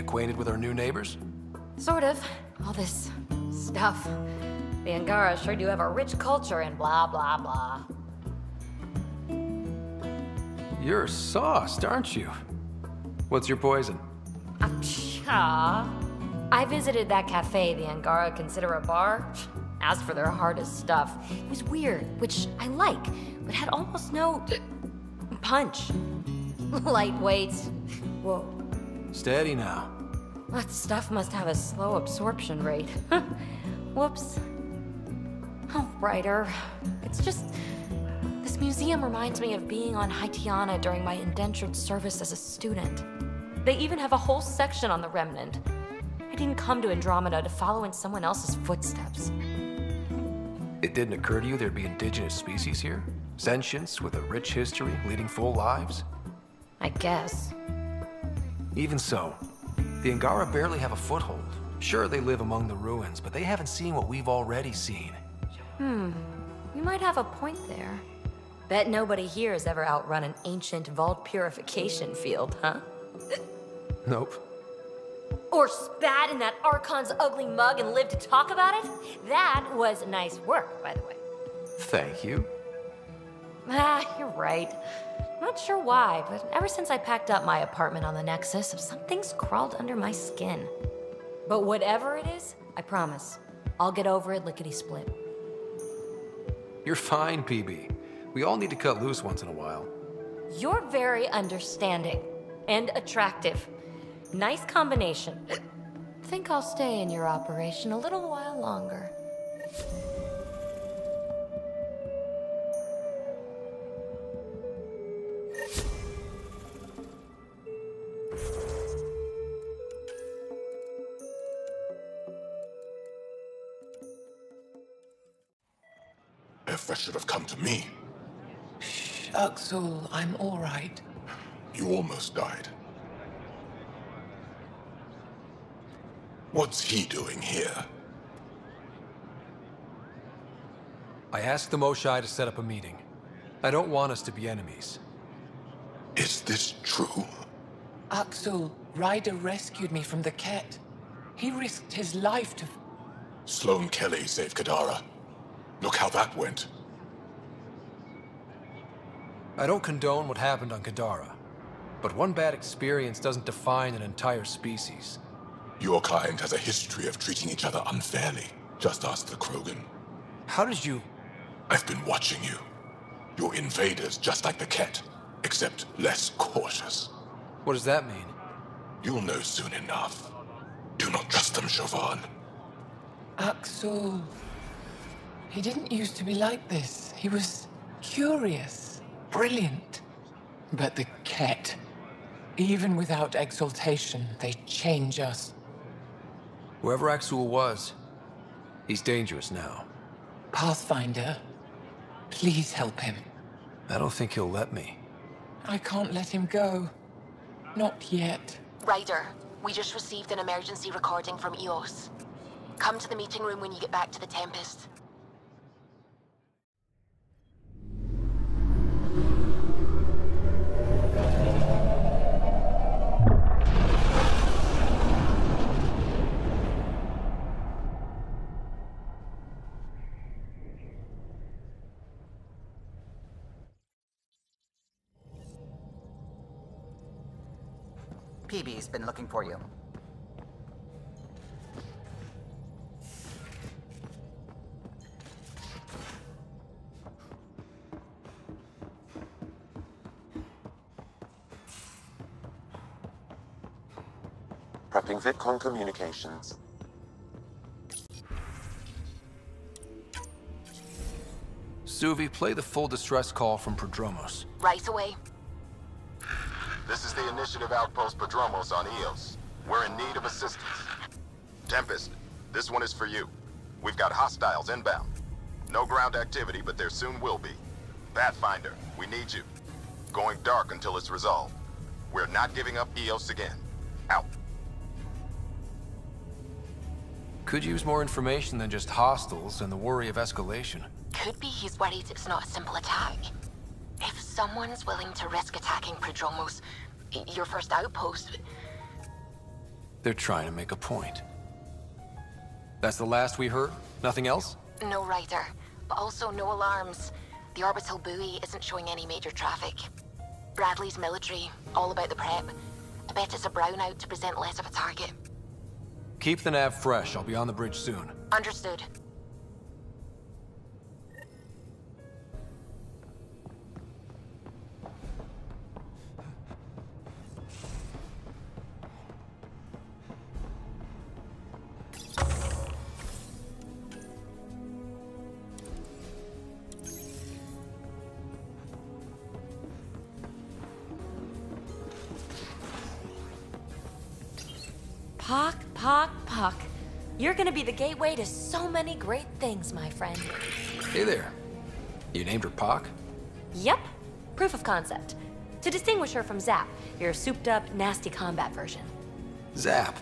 acquainted with our new neighbors? Sort of. All this stuff. The Angara sure do have a rich culture and blah, blah, blah. You're sauced, aren't you? What's your poison? I visited that cafe the Angara consider a bar. Asked for their hardest stuff. It was weird, which I like, but had almost no punch. Lightweight. Whoa. Steady now. That stuff must have a slow absorption rate. Whoops. Oh, Ryder. It's just... This museum reminds me of being on Haitiana during my indentured service as a student. They even have a whole section on the Remnant. I didn't come to Andromeda to follow in someone else's footsteps. It didn't occur to you there'd be indigenous species here? Sentients with a rich history, leading full lives? I guess. Even so, the Angara barely have a foothold. Sure, they live among the ruins, but they haven't seen what we've already seen. You might have a point there. Bet nobody here has ever outrun an ancient vault purification field, huh? Nope. Or spat in that Archon's ugly mug and lived to talk about it? That was nice work, by the way. Thank you. You're right. Not sure why, but ever since I packed up my apartment on the Nexus, something's crawled under my skin. But whatever it is, I promise, I'll get over it lickety-split. You're fine, PB. We all need to cut loose once in a while. You're very understanding and attractive. Nice combination. Think I'll stay in your operation a little while longer. If I should have come to me. Shh, Axel, I'm all right. You almost died. What's he doing here? I asked the Moshai to set up a meeting. I don't want us to be enemies. Is this true? Axel, Ryder rescued me from the Ket. He risked his life to... Sloane Kelly saved Kadara. Look how that went. I don't condone what happened on Kadara, but one bad experience doesn't define an entire species. Your kind has a history of treating each other unfairly. Just ask the Krogan. How did you... I've been watching you. You're invaders just like the Ket, except less cautious. What does that mean? You'll know soon enough. Do not trust them, Chauvin. Axel... He didn't used to be like this. He was curious, brilliant. But the Ket, even without exaltation, they change us. Whoever Axul was, he's dangerous now. Pathfinder, please help him. I don't think he'll let me. I can't let him go. Not yet. Ryder, we just received an emergency recording from EOS. Come to the meeting room when you get back to the Tempest. PB's been looking for you. Prepping VidCon communications. Suvi, play the full distress call from Prodromos. Right away. This is the Initiative Outpost Prodromos on Eos. We're in need of assistance. Tempest, this one is for you. We've got hostiles inbound. No ground activity, but there soon will be. Pathfinder, we need you. Going dark until it's resolved. We're not giving up Eos again. Out. Could use more information than just hostiles and the worry of escalation. Could be he's worried it's not a simple attack. If someone's willing to risk attacking Prodromos, your first outpost... They're trying to make a point. That's the last we heard? Nothing else? No Ryder, but also no alarms. The orbital buoy isn't showing any major traffic. Bradley's military, all about the prep. I bet it's a brownout to present less of a target. Keep the nav fresh. I'll be on the bridge soon. Understood. Puck. You're gonna be the gateway to so many great things, my friend. Hey there. You named her Pac? Yep. Proof of concept. To distinguish her from Zap, your souped-up, nasty combat version. Zap.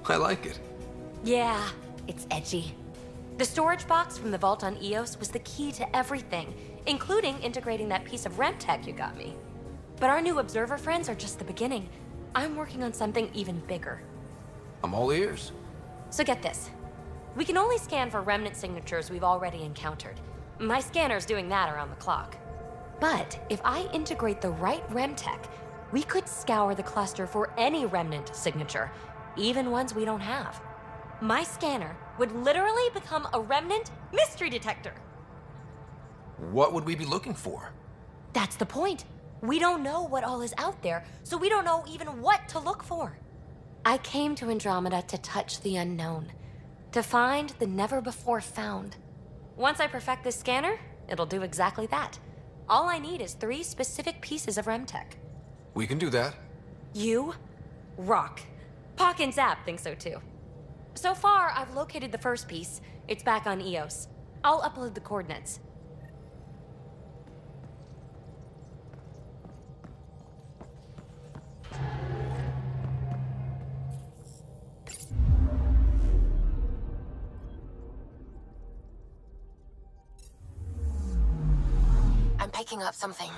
I like it. Yeah, it's edgy. The storage box from the vault on Eos was the key to everything, including integrating that piece of REM tech you got me. But our new observer friends are just the beginning. I'm working on something even bigger. I'm all ears. So get this. We can only scan for remnant signatures we've already encountered. My scanner's doing that around the clock. But if I integrate the right REM tech, we could scour the cluster for any remnant signature, even ones we don't have. My scanner would literally become a remnant mystery detector. What would we be looking for? That's the point. We don't know what all is out there, so we don't know even what to look for. I came to Andromeda to touch the unknown, to find the never-before-found. Once I perfect this scanner, it'll do exactly that. All I need is 3 specific pieces of REMTech. We can do that. You rock. Pock and Zap think so too. So far, I've located the first piece. It's back on Eos. I'll upload the coordinates. I'm picking up something.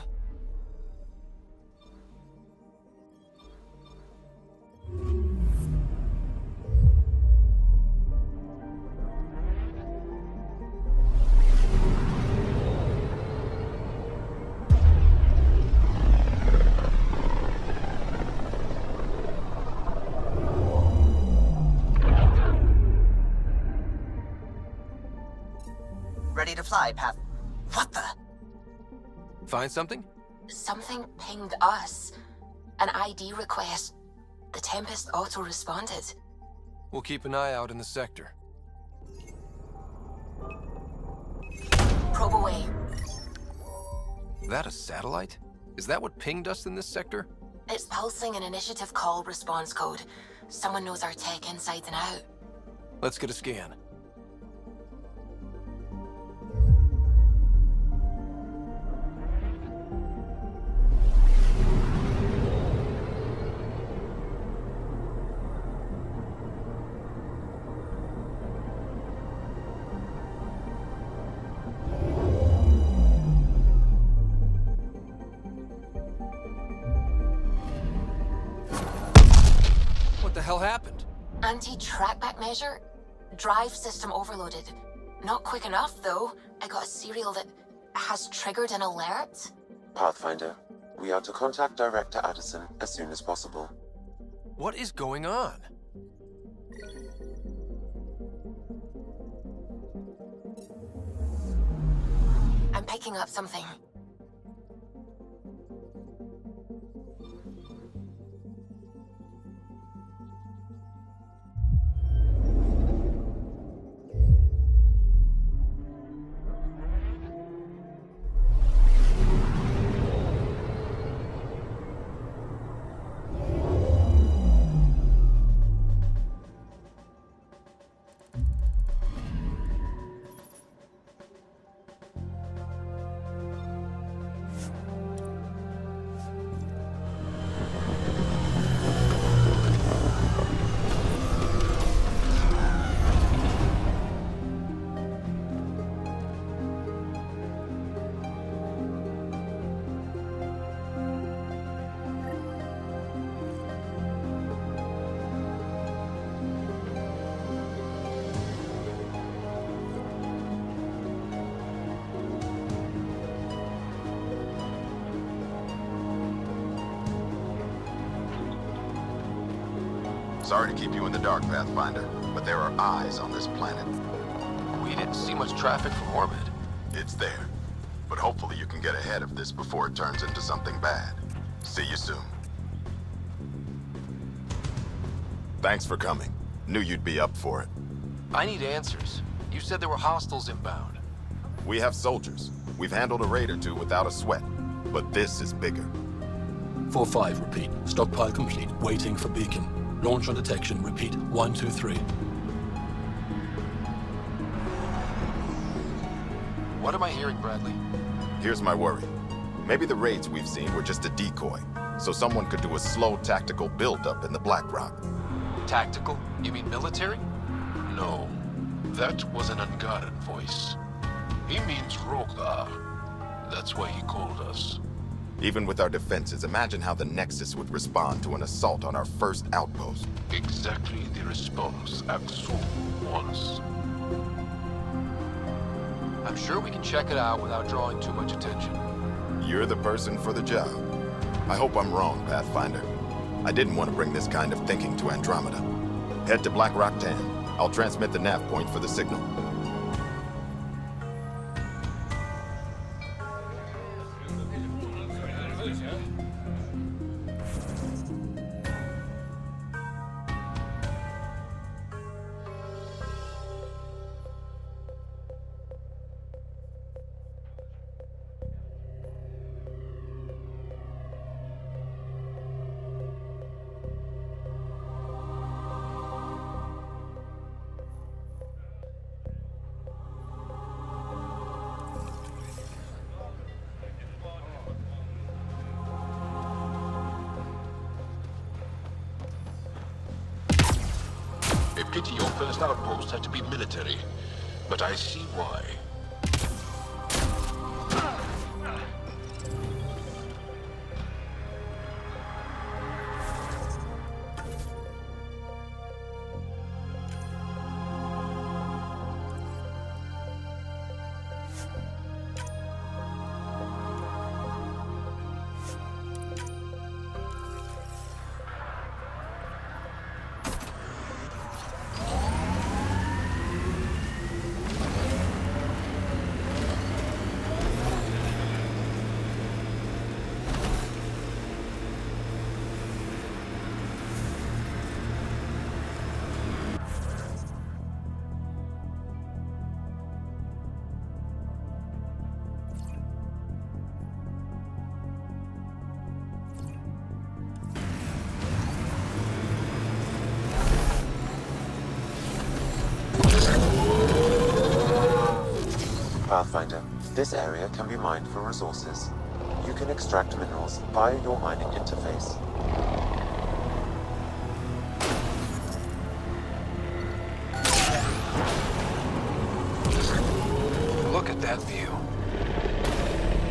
Ready to fly, Path. What the? Find something? Something pinged us. An ID request. The Tempest auto-responded. We'll keep an eye out in the sector. Probe away. That a satellite? Is that what pinged us in this sector? It's pulsing an initiative call response code. Someone knows our tech inside and out. Let's get a scan. What the hell happened? Anti-trackback measure? Drive system overloaded. Not quick enough, though. I got a serial that has triggered an alert. Pathfinder, we are to contact Director Addison as soon as possible. What is going on? I'm picking up something. Sorry to keep you in the dark, Pathfinder, but there are eyes on this planet. We didn't see much traffic from orbit. It's there. But hopefully you can get ahead of this before it turns into something bad. See you soon. Thanks for coming. Knew you'd be up for it. I need answers. You said there were hostiles inbound. We have soldiers. We've handled a raid or two without a sweat. But this is bigger. 4-5, repeat. Stockpile complete. Waiting for beacon. Launch on detection. Repeat. 1, 2, 3. What am I hearing, Bradley? Here's my worry. Maybe the raids we've seen were just a decoy, so someone could do a slow tactical build-up in the Black Rock. Tactical? You mean military? No, that was an Angaran voice. He means Rogar. That's why he called us. Even with our defenses, imagine how the Nexus would respond to an assault on our first outpost. Exactly the response Axel wants. I'm sure we can check it out without drawing too much attention. You're the person for the job. I hope I'm wrong, Pathfinder. I didn't want to bring this kind of thinking to Andromeda. Head to Black Rock 10. I'll transmit the nav point for the signal. A pity your first outpost had to be military, but I see why. Pathfinder, this area can be mined for resources. You can extract minerals via your mining interface. Look at that view.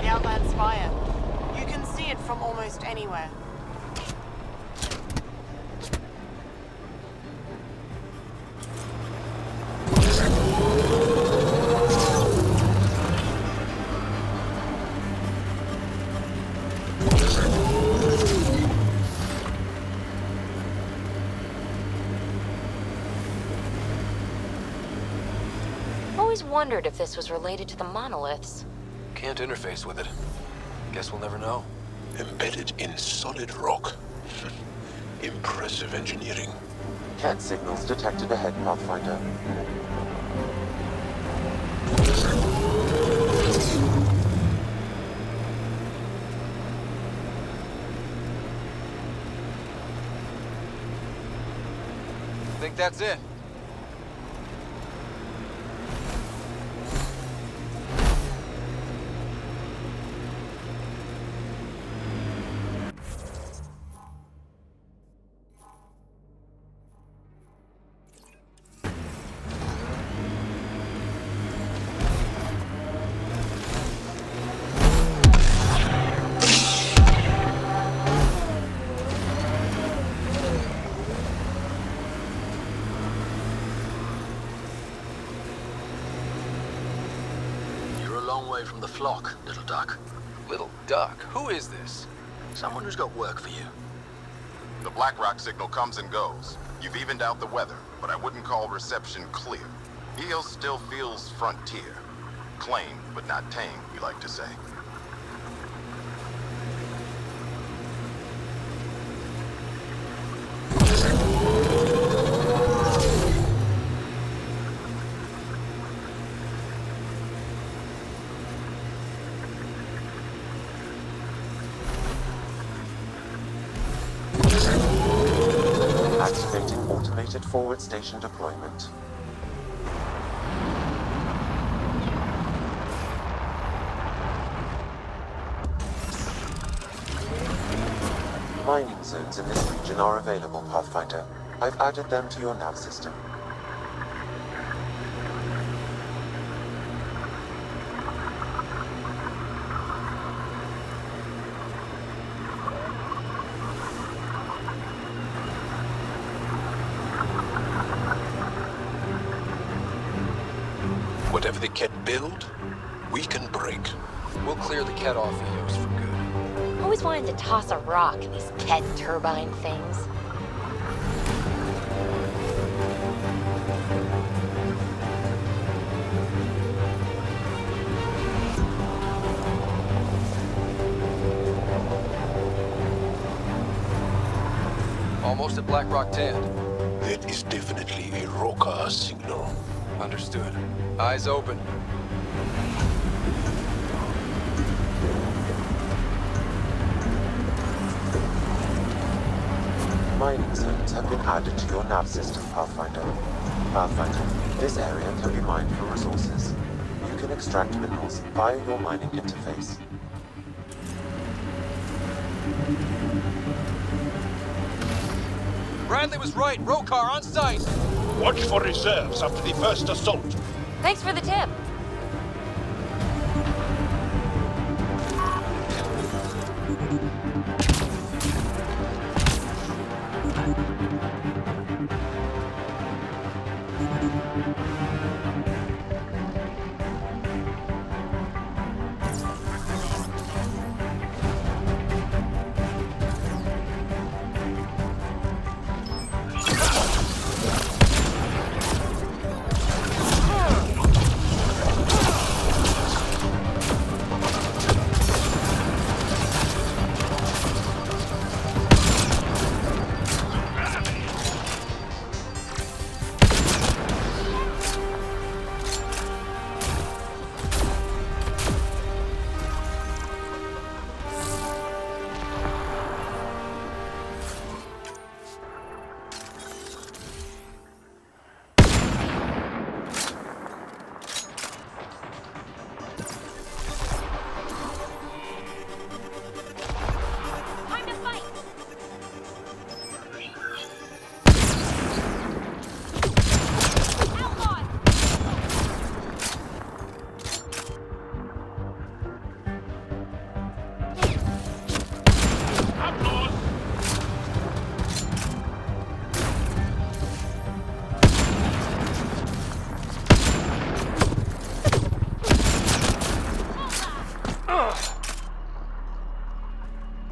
The Outland Spire. You can see it from almost anywhere. Always wondered if this was related to the monoliths. Can't interface with it. Guess we'll never know. Embedded in solid rock. Impressive engineering. CAT signals detected ahead, Pathfinder. Think that's it? From the flock, little duck. Little duck? Who is this? Someone who's got work for you. The Black Rock signal comes and goes. You've evened out the weather, but I wouldn't call reception clear. Eos still feels frontier. Claimed, but not tamed, we like to say. Activating automated forward station deployment. Mining zones in this region are available, Pathfinder. I've added them to your nav system. Whatever the Ket build, we can break. We'll clear the Ket off Eos for good. Always wanted to toss a rock at these Ket turbine things. Almost at Black Rock 10. That is definitely a Roka signal. Understood. Eyes open. Mining zones have been added to your nav system, Pathfinder. Pathfinder, this area can be mined for resources. You can extract minerals via your mining interface. Bradley was right. Rokar on site. Watch for reserves after the first assault. Thanks for the tip.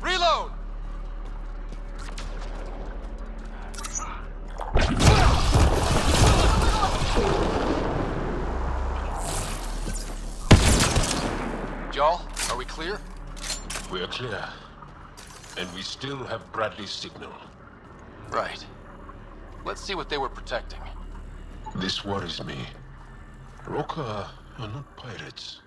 Reload! Y'all, are we clear? We're clear. And we still have Bradley's signal. Right. Let's see what they were protecting. This worries me. Roka are not pirates.